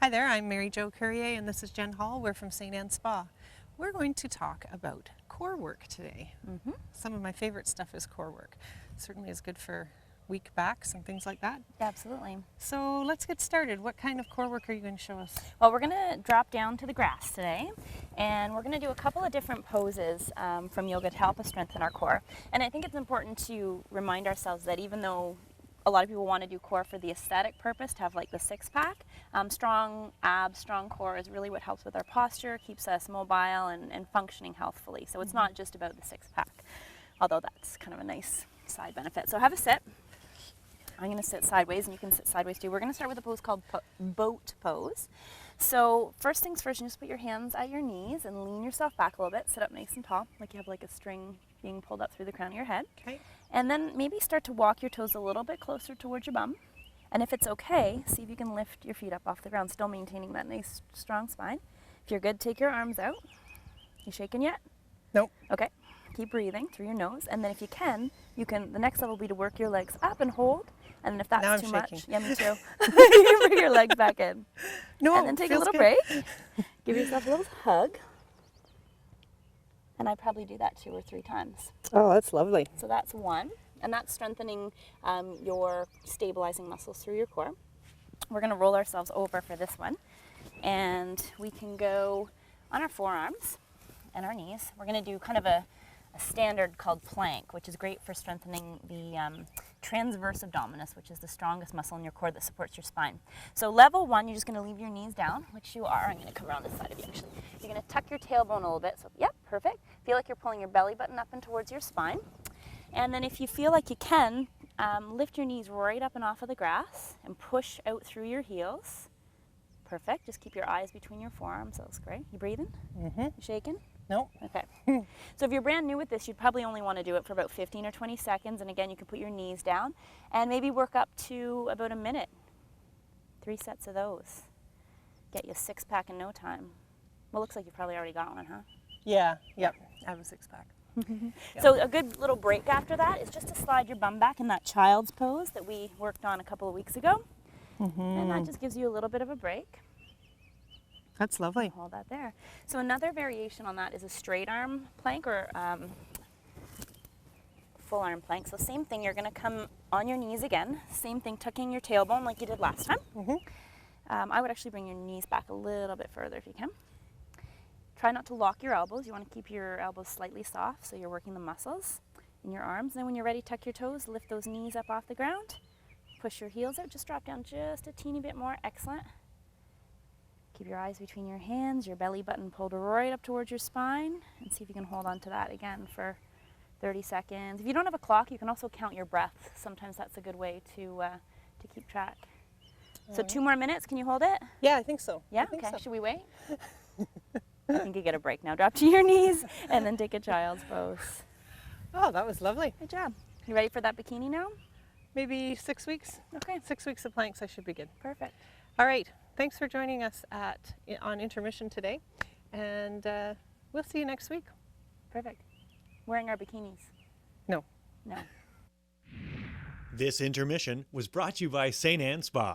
Hi there, I'm Mary Jo Courier and this is Jen Hall. We're from St. Anne's Spa. We're going to talk about core work today. Some of my favorite stuff is core work. Certainly is good for weak backs and things like that. Absolutely. So let's get started. What kind of core work are you going to show us? Well, we're going to drop down to the grass today, and we're going to do a couple of different poses from yoga to help us strengthen our core. And I think it's important to remind ourselves that even though a lot of people want to do core for the aesthetic purpose, to have like the six-pack, strong abs, strong core is really what helps with our posture, keeps us mobile and functioning healthfully. So it's not just about the six-pack, although that's kind of a nice side benefit. So have a sit. I'm going to sit sideways, and you can sit sideways too. We're going to start with a pose called boat pose. So first things first, you just put your hands at your knees and lean yourself back a little bit. Sit up nice and tall, like you have like a string being pulled up through the crown of your head. Okay. And then maybe start to walk your toes a little bit closer towards your bum. And if it's okay, see if you can lift your feet up off the ground, still maintaining that nice strong spine. If you're good, take your arms out. You shaking yet? Nope. Okay. Keep breathing through your nose. And then if you can, the next level will be to work your legs up and hold. And then if that's too much, yeah, me too. You can bring your legs back in. No, and then take a little break. Give yourself a little hug. And I probably do that 2 or 3 times. Oh, that's lovely. So that's one, and that's strengthening your stabilizing muscles through your core. We're going to roll ourselves over for this one, and we can go on our forearms and our knees. We're going to do kind of a standard called plank, which is great for strengthening the transverse abdominis, which is the strongest muscle in your core that supports your spine. So level 1, you're just going to leave your knees down, which you are. I'm going to come around this side of you actually. You're going to tuck your tailbone a little bit. So yep, perfect. Feel like you're pulling your belly button up and towards your spine. And then if you feel like you can, lift your knees right up and off of the grass and push out through your heels. Perfect. Just keep your eyes between your forearms. That was great. You breathing? You shaking? Nope. Okay. So if you're brand new with this, you'd probably only want to do it for about 15 or 20 seconds. And again, you can put your knees down and maybe work up to about a minute. 3 sets of those. Get you a 6-pack in no time. Well, looks like you've probably already got one, huh? Yeah, yep. I have a 6-pack. So a good little break after that is just to slide your bum back in that child's pose that we worked on a couple of weeks ago. And that just gives you a little bit of a break. That's lovely. Hold that there. So another variation on that is a straight arm plank or full arm plank. So same thing, you're going to come on your knees again. Same thing, tucking your tailbone like you did last time. I would actually bring your knees back a little bit further if you can. Try not to lock your elbows. You want to keep your elbows slightly soft so you're working the muscles in your arms. Then when you're ready, tuck your toes, lift those knees up off the ground. Push your heels out, just drop down just a teeny bit more. Excellent. Keep your eyes between your hands, your belly button pulled right up towards your spine, and see if you can hold on to that again for 30 seconds. If you don't have a clock, you can also count your breath. Sometimes that's a good way to keep track. So 2 more minutes, can you hold it? Yeah, I think so. Yeah, I think okay, so. should we wait? I think you get a break now. Drop to your knees and then take a child's pose. Oh, that was lovely. Good job. You ready for that bikini now? Maybe 6 weeks? Okay. 6 weeks of planks, I should be good. Perfect. All right. Thanks for joining us on intermission today, and we'll see you next week. Perfect. Wearing our bikinis? No. No. This intermission was brought to you by St. Anne's Spa.